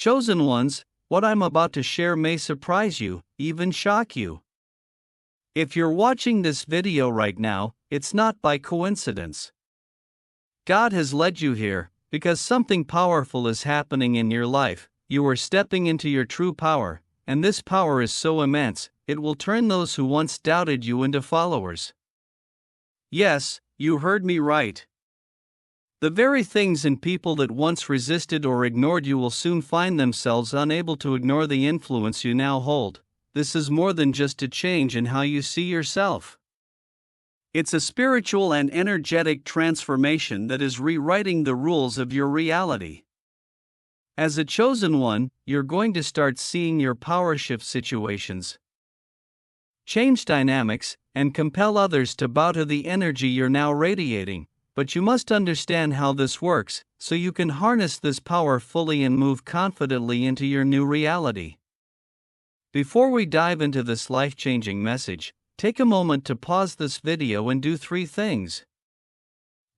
Chosen ones, what I'm about to share may surprise you, even shock you. If you're watching this video right now, it's not by coincidence. God has led you here, because something powerful is happening in your life. You are stepping into your true power, and this power is so immense, it will turn those who once doubted you into followers. Yes, you heard me right. The very things and people that once resisted or ignored you will soon find themselves unable to ignore the influence you now hold. This is more than just a change in how you see yourself. It's a spiritual and energetic transformation that is rewriting the rules of your reality. As a chosen one, you're going to start seeing your power shift situations, change dynamics, and compel others to bow to the energy you're now radiating. But you must understand how this works, so you can harness this power fully and move confidently into your new reality. Before we dive into this life-changing message, take a moment to pause this video and do 3 things.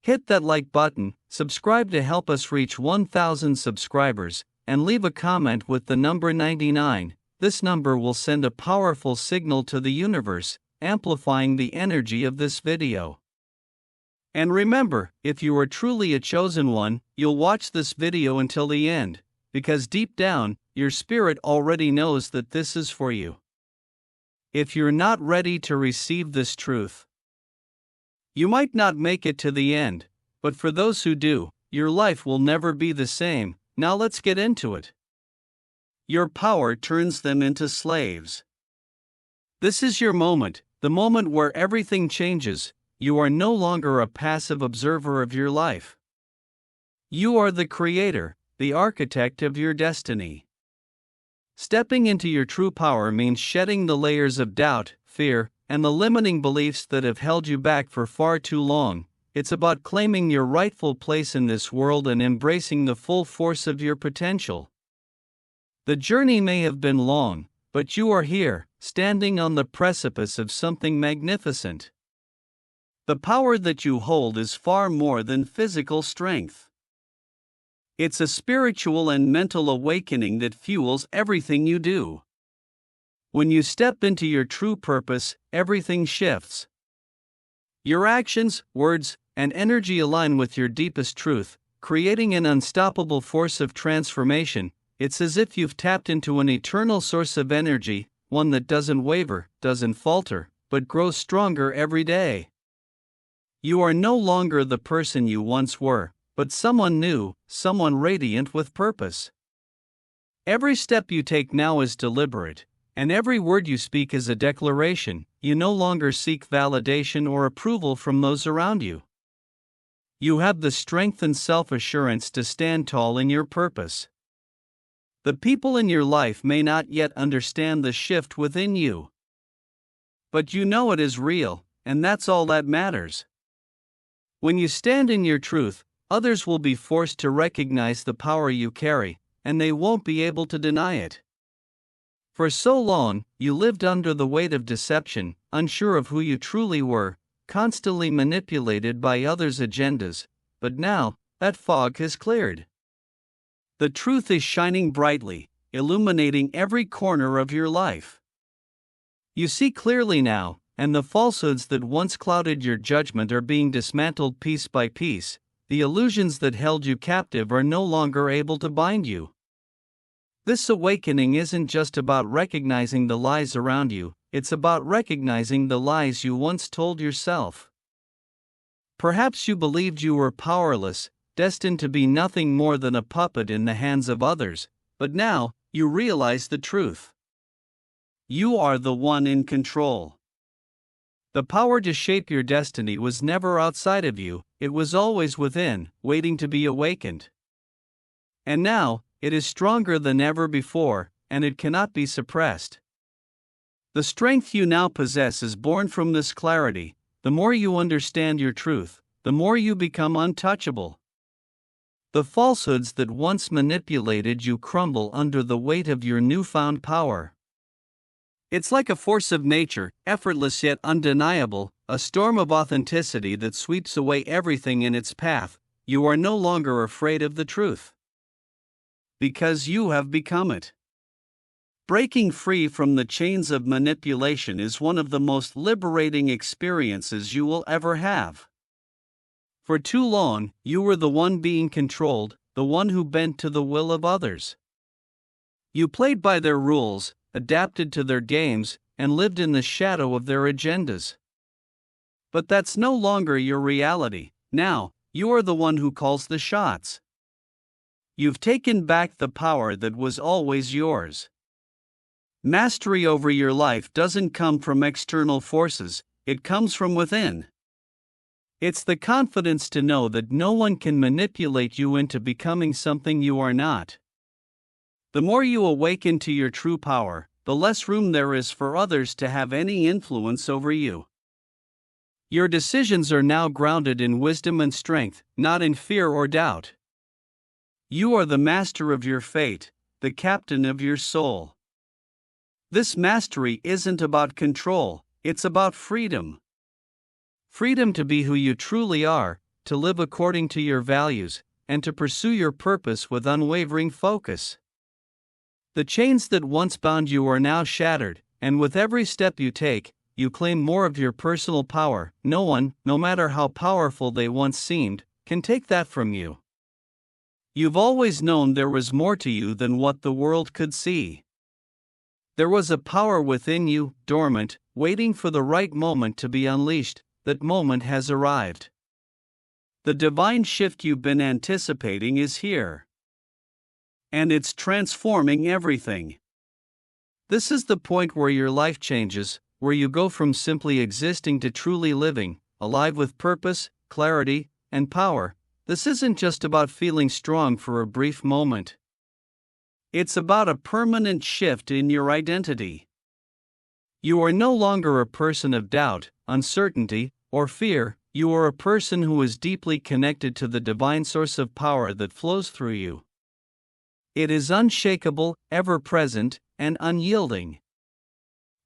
Hit that like button, subscribe to help us reach 1,000 subscribers, and leave a comment with the number 99. This number will send a powerful signal to the universe, amplifying the energy of this video. And remember, if you are truly a chosen one, you'll watch this video until the end, because deep down, your spirit already knows that this is for you. If you're not ready to receive this truth, you might not make it to the end, but for those who do, your life will never be the same. Now let's get into it. Your power turns them into slaves. This is your moment, the moment where everything changes. You are no longer a passive observer of your life. You are the creator, the architect of your destiny. Stepping into your true power means shedding the layers of doubt, fear, and the limiting beliefs that have held you back for far too long. It's about claiming your rightful place in this world and embracing the full force of your potential. The journey may have been long, but you are here, standing on the precipice of something magnificent. The power that you hold is far more than physical strength. It's a spiritual and mental awakening that fuels everything you do. When you step into your true purpose, everything shifts. Your actions, words, and energy align with your deepest truth, creating an unstoppable force of transformation. It's as if you've tapped into an eternal source of energy, one that doesn't waver, doesn't falter, but grows stronger every day. You are no longer the person you once were, but someone new, someone radiant with purpose. Every step you take now is deliberate, and every word you speak is a declaration. You no longer seek validation or approval from those around you. You have the strength and self-assurance to stand tall in your purpose. The people in your life may not yet understand the shift within you, but you know it is real, and that's all that matters. When you stand in your truth, others will be forced to recognize the power you carry, and they won't be able to deny it. For so long, you lived under the weight of deception, unsure of who you truly were, constantly manipulated by others' agendas, but now, that fog has cleared. The truth is shining brightly, illuminating every corner of your life. You see clearly now, and the falsehoods that once clouded your judgment are being dismantled piece by piece. The illusions that held you captive are no longer able to bind you. This awakening isn't just about recognizing the lies around you, it's about recognizing the lies you once told yourself. Perhaps you believed you were powerless, destined to be nothing more than a puppet in the hands of others, but now, you realize the truth. You are the one in control. The power to shape your destiny was never outside of you, it was always within, waiting to be awakened. And now, it is stronger than ever before, and it cannot be suppressed. The strength you now possess is born from this clarity. The more you understand your truth, the more you become untouchable. The falsehoods that once manipulated you crumble under the weight of your newfound power. It's like a force of nature, effortless yet undeniable, a storm of authenticity that sweeps away everything in its path. You are no longer afraid of the truth. because you have become it. Breaking free from the chains of manipulation is one of the most liberating experiences you will ever have. For too long, you were the one being controlled, the one who bent to the will of others. You played by their rules, adapted to their games, and lived in the shadow of their agendas. But that's no longer your reality. Now, you are the one who calls the shots. You've taken back the power that was always yours. Mastery over your life doesn't come from external forces, it comes from within. It's the confidence to know that no one can manipulate you into becoming something you are not. The more you awaken to your true power, the less room there is for others to have any influence over you. Your decisions are now grounded in wisdom and strength, not in fear or doubt. You are the master of your fate, the captain of your soul. This mastery isn't about control, it's about freedom. Freedom to be who you truly are, to live according to your values, and to pursue your purpose with unwavering focus. The chains that once bound you are now shattered, and with every step you take, you claim more of your personal power. No one, no matter how powerful they once seemed, can take that from you. You've always known there was more to you than what the world could see. There was a power within you, dormant, waiting for the right moment to be unleashed. That moment has arrived. The divine shift you've been anticipating is here. And it's transforming everything. This is the point where your life changes, where you go from simply existing to truly living, alive with purpose, clarity, and power. This isn't just about feeling strong for a brief moment. It's about a permanent shift in your identity. You are no longer a person of doubt, uncertainty, or fear. You are a person who is deeply connected to the divine source of power that flows through you. It is unshakable, ever-present, and unyielding.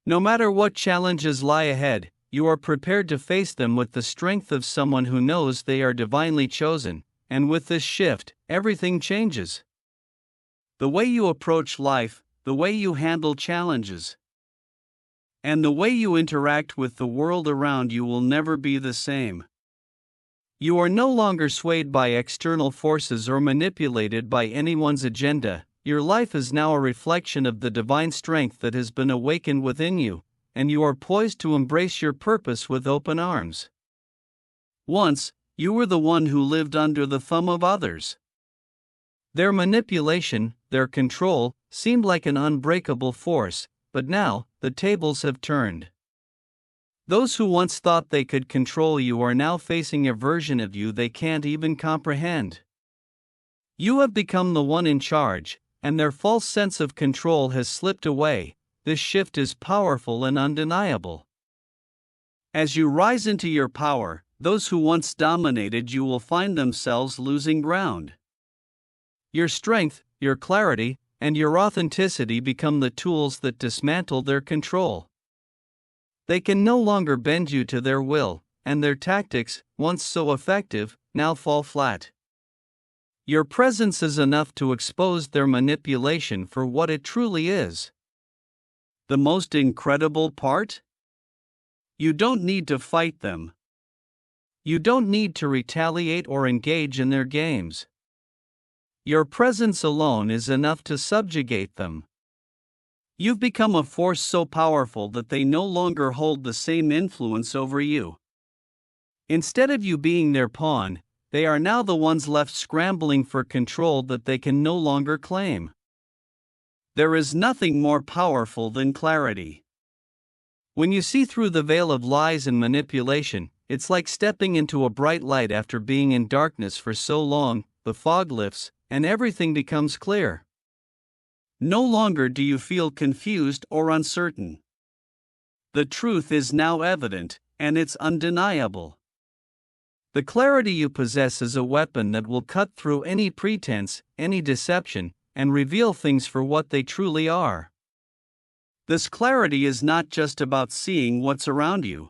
No matter what challenges lie ahead, you are prepared to face them with the strength of someone who knows they are divinely chosen, and with this shift, everything changes. The way you approach life, the way you handle challenges, and the way you interact with the world around you will never be the same. You are no longer swayed by external forces or manipulated by anyone's agenda. Your life is now a reflection of the divine strength that has been awakened within you, and you are poised to embrace your purpose with open arms. Once, you were the one who lived under the thumb of others. Their manipulation, their control, seemed like an unbreakable force, but now, the tables have turned. Those who once thought they could control you are now facing a version of you they can't even comprehend. You have become the one in charge, and their false sense of control has slipped away. This shift is powerful and undeniable. As you rise into your power, those who once dominated you will find themselves losing ground. Your strength, your clarity, and your authenticity become the tools that dismantle their control. They can no longer bend you to their will, and their tactics, once so effective, now fall flat. Your presence is enough to expose their manipulation for what it truly is. The most incredible part? You don't need to fight them. You don't need to retaliate or engage in their games. Your presence alone is enough to subjugate them. You've become a force so powerful that they no longer hold the same influence over you. Instead of you being their pawn, they are now the ones left scrambling for control that they can no longer claim. There is nothing more powerful than clarity. When you see through the veil of lies and manipulation, it's like stepping into a bright light after being in darkness for so long. The fog lifts, and everything becomes clear. No longer do you feel confused or uncertain. The truth is now evident, and it's undeniable. The clarity you possess is a weapon that will cut through any pretense, any deception, and reveal things for what they truly are. This clarity is not just about seeing what's around you.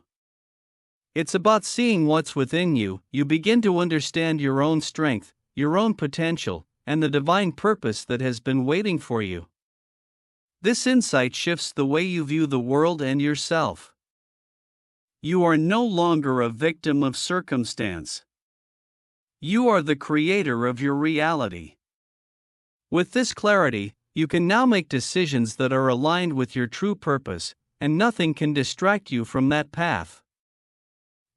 It's about seeing what's within you. You begin to understand your own strength, your own potential, and the divine purpose that has been waiting for you. This insight shifts the way you view the world and yourself. You are no longer a victim of circumstance. You are the creator of your reality. With this clarity, you can now make decisions that are aligned with your true purpose, and nothing can distract you from that path.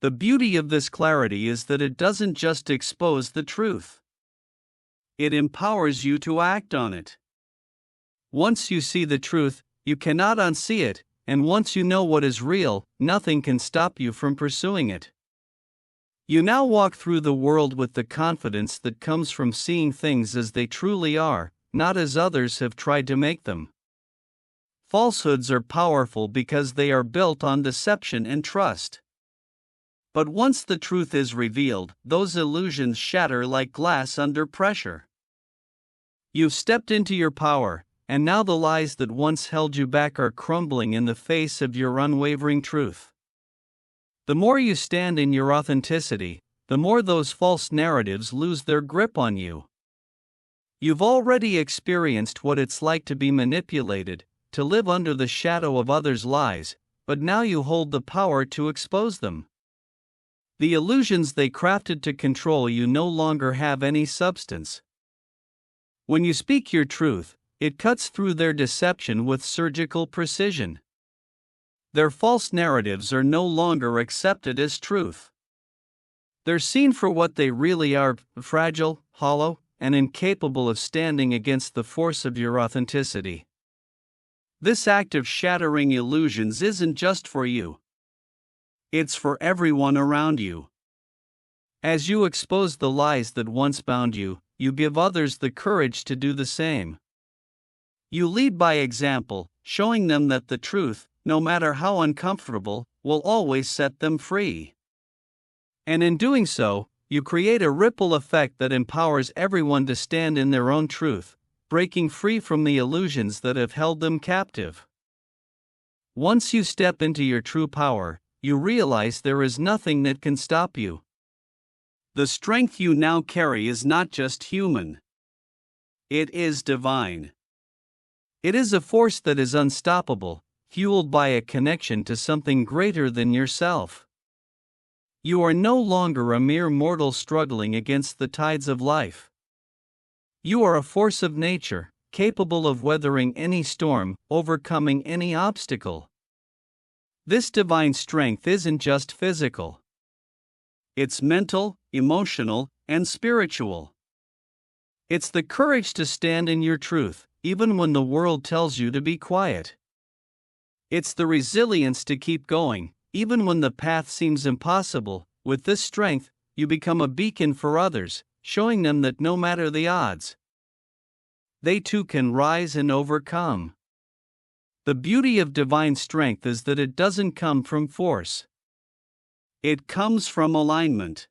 The beauty of this clarity is that it doesn't just expose the truth. It empowers you to act on it. Once you see the truth, you cannot unsee it, and once you know what is real, nothing can stop you from pursuing it. You now walk through the world with the confidence that comes from seeing things as they truly are, not as others have tried to make them. Falsehoods are powerful because they are built on deception and trust. But once the truth is revealed, those illusions shatter like glass under pressure. You've stepped into your power, and now the lies that once held you back are crumbling in the face of your unwavering truth. The more you stand in your authenticity, the more those false narratives lose their grip on you. You've already experienced what it's like to be manipulated, to live under the shadow of others' lies, but now you hold the power to expose them. The illusions they crafted to control you no longer have any substance. When you speak your truth, it cuts through their deception with surgical precision. Their false narratives are no longer accepted as truth. They're seen for what they really are: fragile, hollow, and incapable of standing against the force of your authenticity. This act of shattering illusions isn't just for you. It's for everyone around you. As you expose the lies that once bound you, you give others the courage to do the same. You lead by example, showing them that the truth, no matter how uncomfortable, will always set them free. And in doing so, you create a ripple effect that empowers everyone to stand in their own truth, breaking free from the illusions that have held them captive. Once you step into your true power, you realize there is nothing that can stop you. The strength you now carry is not just human. It is divine. It is a force that is unstoppable, fueled by a connection to something greater than yourself. You are no longer a mere mortal struggling against the tides of life. You are a force of nature, capable of weathering any storm, overcoming any obstacle. This divine strength isn't just physical. It's mental, emotional, and spiritual. It's the courage to stand in your truth, even when the world tells you to be quiet. It's the resilience to keep going, even when the path seems impossible. With this strength, you become a beacon for others, showing them that no matter the odds, they too can rise and overcome. The beauty of divine strength is that it doesn't come from force. It comes from alignment.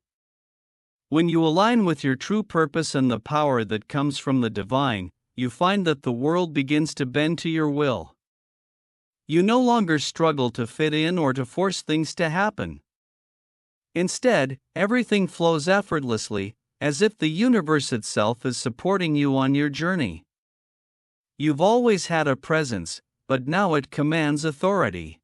When you align with your true purpose and the power that comes from the divine, you find that the world begins to bend to your will. You no longer struggle to fit in or to force things to happen. Instead, everything flows effortlessly, as if the universe itself is supporting you on your journey. You've always had a presence, but now it commands authority.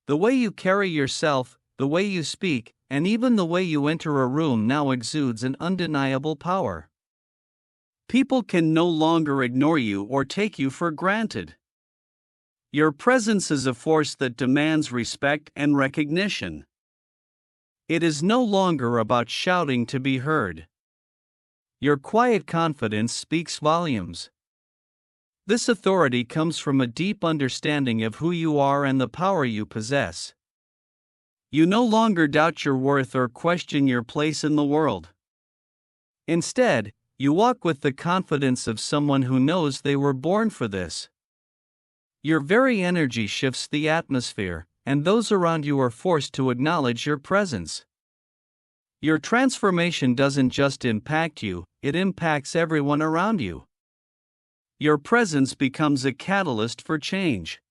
The way you carry yourself, the way you speak, and even the way you enter a room now exudes an undeniable power. People can no longer ignore you or take you for granted. Your presence is a force that demands respect and recognition. It is no longer about shouting to be heard. Your quiet confidence speaks volumes. This authority comes from a deep understanding of who you are and the power you possess. You no longer doubt your worth or question your place in the world. Instead, you walk with the confidence of someone who knows they were born for this. Your very energy shifts the atmosphere, and those around you are forced to acknowledge your presence. Your transformation doesn't just impact you, it impacts everyone around you. Your presence becomes a catalyst for change.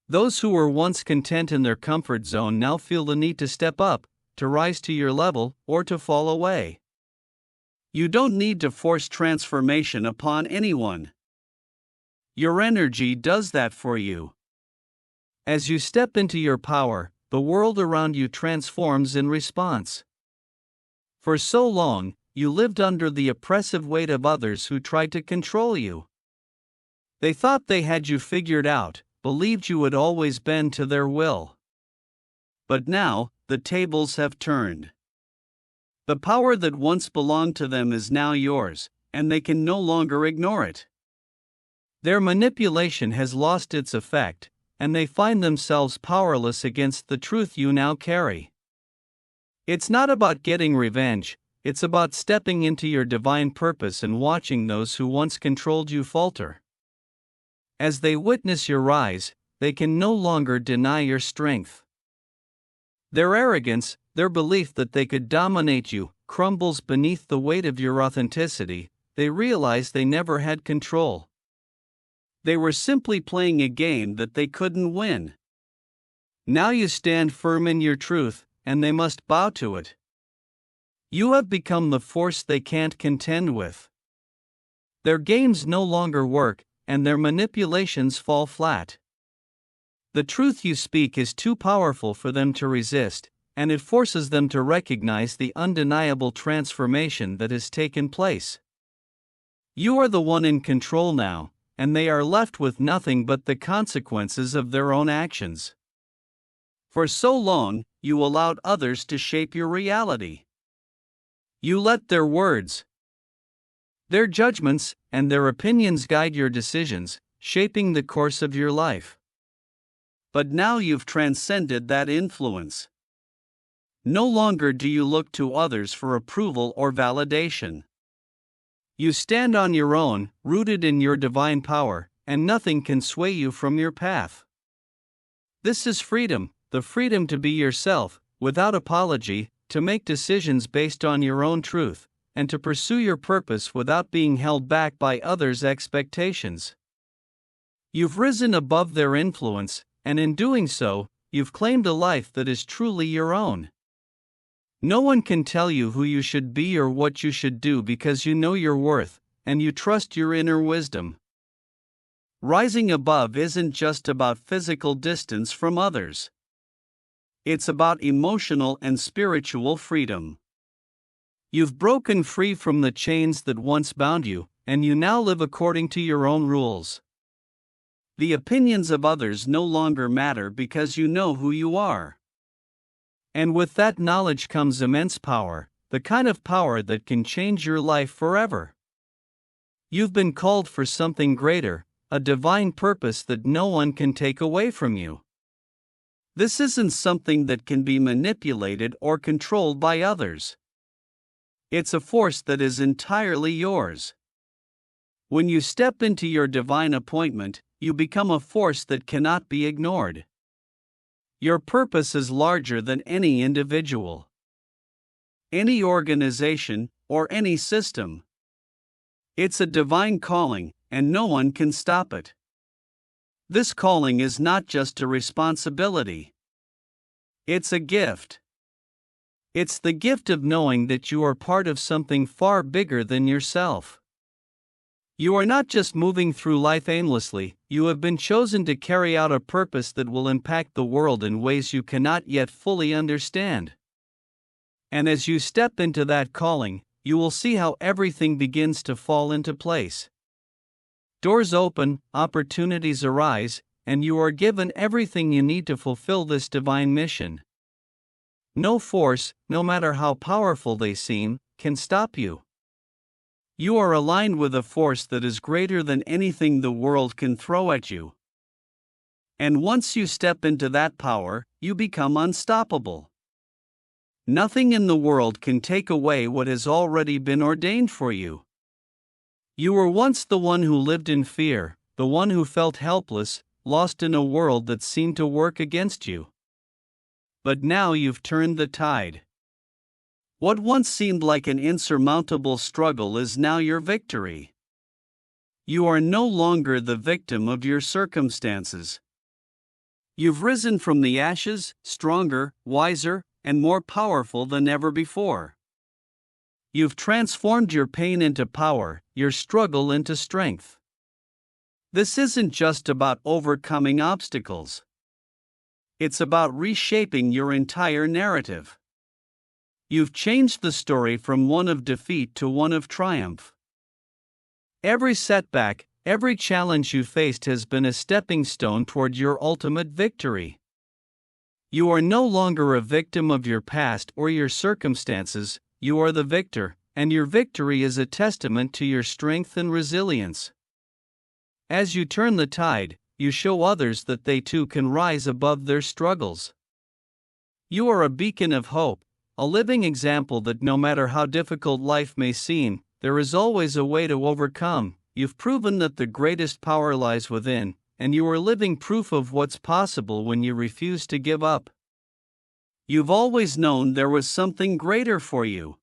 Those who were once content in their comfort zone now feel the need to step up, to rise to your level, or to fall away. You don't need to force transformation upon anyone. Your energy does that for you. As you step into your power, the world around you transforms in response. For so long, you lived under the oppressive weight of others who tried to control you. They thought they had you figured out, believed you would always bend to their will. But now, the tables have turned. The power that once belonged to them is now yours, and they can no longer ignore it. Their manipulation has lost its effect, and they find themselves powerless against the truth you now carry. It's not about getting revenge, it's about stepping into your divine purpose and watching those who once controlled you falter. As they witness your rise, they can no longer deny your strength. Their arrogance, their belief that they could dominate you, crumbles beneath the weight of your authenticity. They realize they never had control. They were simply playing a game that they couldn't win. Now you stand firm in your truth, and they must bow to it. You have become the force they can't contend with. Their games no longer work, and their manipulations fall flat. The truth you speak is too powerful for them to resist, and it forces them to recognize the undeniable transformation that has taken place. You are the one in control now, and they are left with nothing but the consequences of their own actions. For so long, you allowed others to shape your reality. You let their words, their judgments, and their opinions guide your decisions, shaping the course of your life. But now you've transcended that influence. No longer do you look to others for approval or validation. You stand on your own, rooted in your divine power, and nothing can sway you from your path. This is freedom, the freedom to be yourself, without apology, to make decisions based on your own truth, and to pursue your purpose without being held back by others' expectations. You've risen above their influence, and in doing so, you've claimed a life that is truly your own. No one can tell you who you should be or what you should do because you know your worth, and you trust your inner wisdom. Rising above isn't just about physical distance from others. It's about emotional and spiritual freedom. You've broken free from the chains that once bound you, and you now live according to your own rules. The opinions of others no longer matter because you know who you are. And with that knowledge comes immense power, the kind of power that can change your life forever. You've been called for something greater, a divine purpose that no one can take away from you. This isn't something that can be manipulated or controlled by others. It's a force that is entirely yours. When you step into your divine appointment, you become a force that cannot be ignored. Your purpose is larger than any individual, any organization, or any system. It's a divine calling, and no one can stop it. This calling is not just a responsibility. It's a gift. It's the gift of knowing that you are part of something far bigger than yourself. You are not just moving through life aimlessly, you have been chosen to carry out a purpose that will impact the world in ways you cannot yet fully understand. And as you step into that calling, you will see how everything begins to fall into place. Doors open, opportunities arise, and you are given everything you need to fulfill this divine mission. No force, no matter how powerful they seem, can stop you. You are aligned with a force that is greater than anything the world can throw at you. And once you step into that power, you become unstoppable. Nothing in the world can take away what has already been ordained for you. You were once the one who lived in fear, the one who felt helpless, lost in a world that seemed to work against you. But now you've turned the tide. What once seemed like an insurmountable struggle is now your victory. You are no longer the victim of your circumstances. You've risen from the ashes, stronger, wiser, and more powerful than ever before. You've transformed your pain into power, your struggle into strength. This isn't just about overcoming obstacles. It's about reshaping your entire narrative. You've changed the story from one of defeat to one of triumph. Every setback, every challenge you faced has been a stepping stone toward your ultimate victory. You are no longer a victim of your past or your circumstances, you are the victor, and your victory is a testament to your strength and resilience. As you turn the tide, you show others that they too can rise above their struggles. You are a beacon of hope, a living example that no matter how difficult life may seem, there is always a way to overcome. You've proven that the greatest power lies within, and you are living proof of what's possible when you refuse to give up. You've always known there was something greater for you.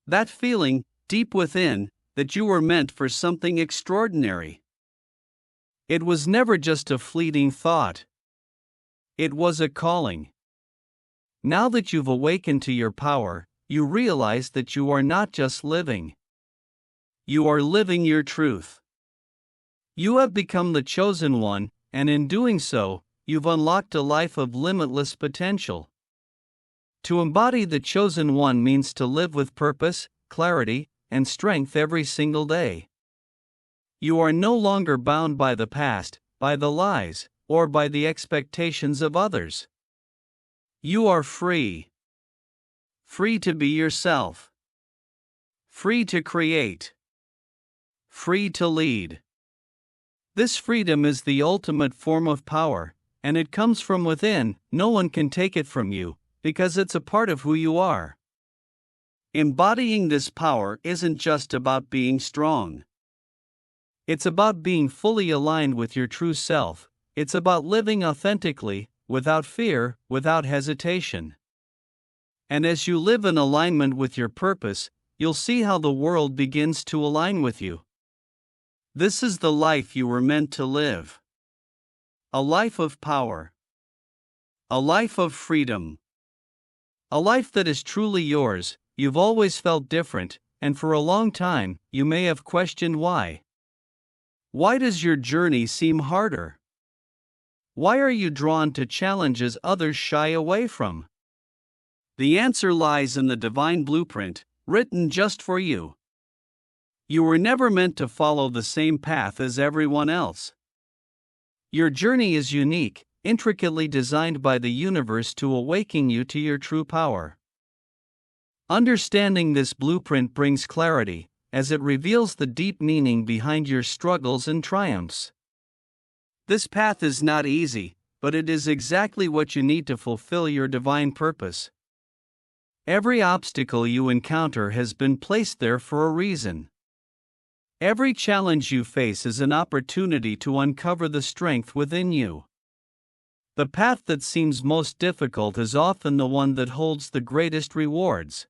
That feeling, deep within, that you were meant for something extraordinary. It was never just a fleeting thought. It was a calling. Now that you've awakened to your power, you realize that you are not just living. You are living your truth. You have become the chosen one, and in doing so, you've unlocked a life of limitless potential. To embody the chosen one means to live with purpose, clarity, and strength every single day. You are no longer bound by the past, by the lies, or by the expectations of others. You are free. Free to be yourself. Free to create. Free to lead. This freedom is the ultimate form of power, and it comes from within. No one can take it from you, because it's a part of who you are. Embodying this power isn't just about being strong. It's about being fully aligned with your true self. It's about living authentically, without fear, without hesitation. And as you live in alignment with your purpose, you'll see how the world begins to align with you. This is the life you were meant to live. A life of power. A life of freedom. A life that is truly yours. You've always felt different, and for a long time, you may have questioned why. Why does your journey seem harder? Why are you drawn to challenges others shy away from? The answer lies in the divine blueprint, written just for you. You were never meant to follow the same path as everyone else. Your journey is unique, intricately designed by the universe to awaken you to your true power. Understanding this blueprint brings clarity, as it reveals the deep meaning behind your struggles and triumphs. This path is not easy, but it is exactly what you need to fulfill your divine purpose. Every obstacle you encounter has been placed there for a reason. Every challenge you face is an opportunity to uncover the strength within you. The path that seems most difficult is often the one that holds the greatest rewards.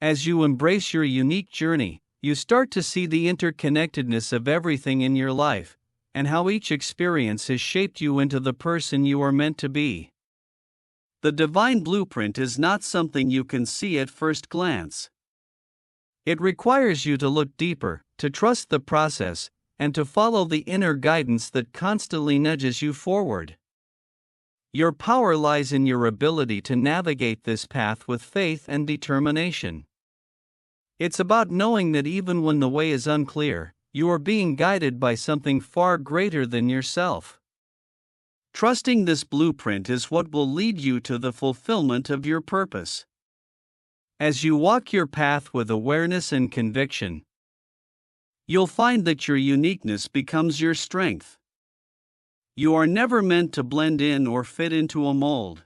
As you embrace your unique journey, you start to see the interconnectedness of everything in your life, and how each experience has shaped you into the person you are meant to be. The divine blueprint is not something you can see at first glance. It requires you to look deeper, to trust the process, and to follow the inner guidance that constantly nudges you forward. Your power lies in your ability to navigate this path with faith and determination. It's about knowing that even when the way is unclear, you are being guided by something far greater than yourself. Trusting this blueprint is what will lead you to the fulfillment of your purpose. As you walk your path with awareness and conviction, you'll find that your uniqueness becomes your strength. You are never meant to blend in or fit into a mold.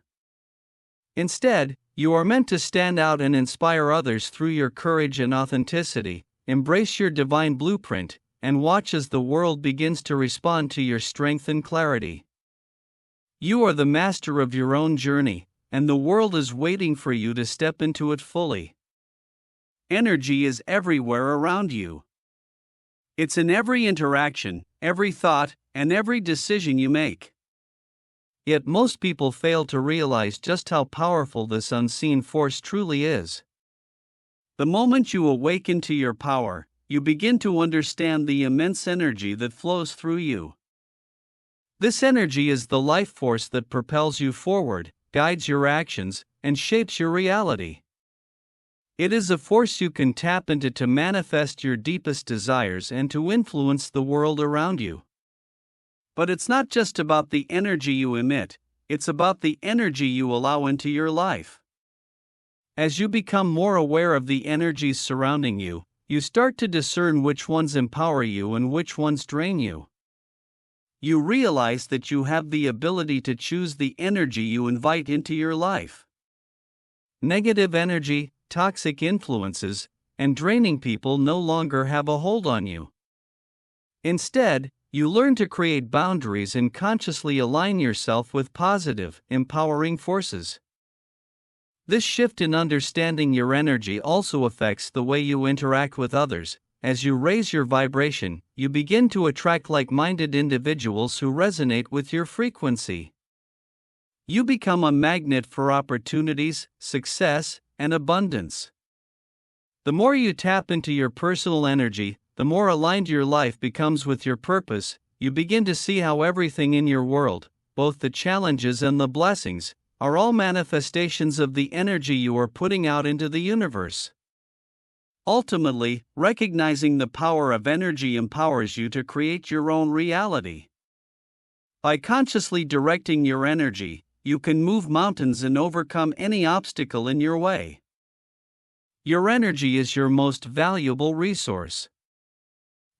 Instead, you are meant to stand out and inspire others through your courage and authenticity. Embrace your divine blueprint, and watch as the world begins to respond to your strength and clarity. You are the master of your own journey, and the world is waiting for you to step into it fully. Energy is everywhere around you. It's in every interaction, every thought, and every decision you make. Yet most people fail to realize just how powerful this unseen force truly is. The moment you awaken to your power, you begin to understand the immense energy that flows through you. This energy is the life force that propels you forward, guides your actions, and shapes your reality. It is a force you can tap into to manifest your deepest desires and to influence the world around you. But it's not just about the energy you emit, it's about the energy you allow into your life. As you become more aware of the energies surrounding you, you start to discern which ones empower you and which ones drain you. You realize that you have the ability to choose the energy you invite into your life. Negative energy, toxic influences, and draining people no longer have a hold on you. Instead, you learn to create boundaries and consciously align yourself with positive, empowering forces. This shift in understanding your energy also affects the way you interact with others. As you raise your vibration, you begin to attract like-minded individuals who resonate with your frequency. You become a magnet for opportunities, success, and abundance. The more you tap into your personal energy, the more aligned your life becomes with your purpose. You begin to see how everything in your world, both the challenges and the blessings, are all manifestations of the energy you are putting out into the universe. Ultimately, recognizing the power of energy empowers you to create your own reality. By consciously directing your energy, you can move mountains and overcome any obstacle in your way. Your energy is your most valuable resource.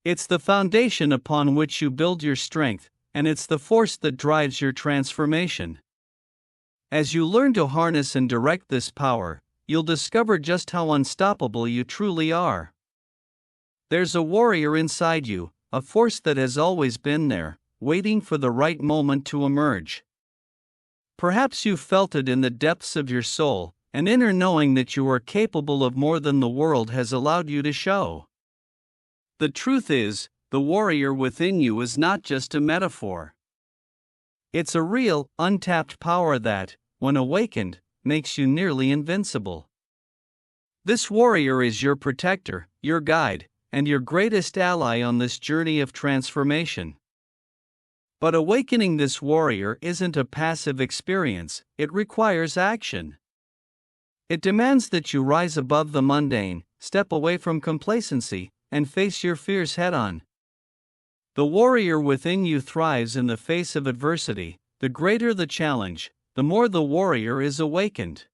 It's the foundation upon which you build your strength, and it's the force that drives your transformation. As you learn to harness and direct this power, you'll discover just how unstoppable you truly are. There's a warrior inside you, a force that has always been there, waiting for the right moment to emerge. Perhaps you've felt it in the depths of your soul, an inner knowing that you are capable of more than the world has allowed you to show. The truth is, the warrior within you is not just a metaphor. It's a real, untapped power that, when awakened, makes you nearly invincible. This warrior is your protector, your guide, and your greatest ally on this journey of transformation. But awakening this warrior isn't a passive experience, it requires action. It demands that you rise above the mundane, step away from complacency, and face your fears head-on. The warrior within you thrives in the face of adversity. The greater the challenge, the more the warrior is awakened.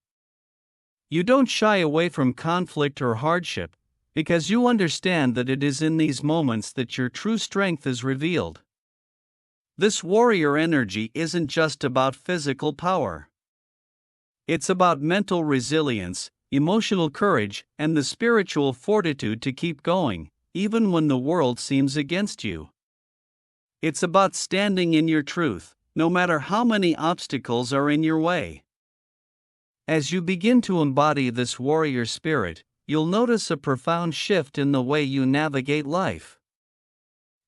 You don't shy away from conflict or hardship, because you understand that it is in these moments that your true strength is revealed. This warrior energy isn't just about physical power. It's about mental resilience, emotional courage, and the spiritual fortitude to keep going, even when the world seems against you. It's about standing in your truth, no matter how many obstacles are in your way. As you begin to embody this warrior spirit, you'll notice a profound shift in the way you navigate life.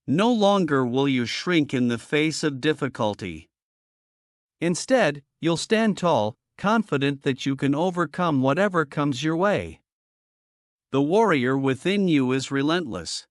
No longer will you shrink in the face of difficulty. Instead, you'll stand tall, confident that you can overcome whatever comes your way. The warrior within you is relentless.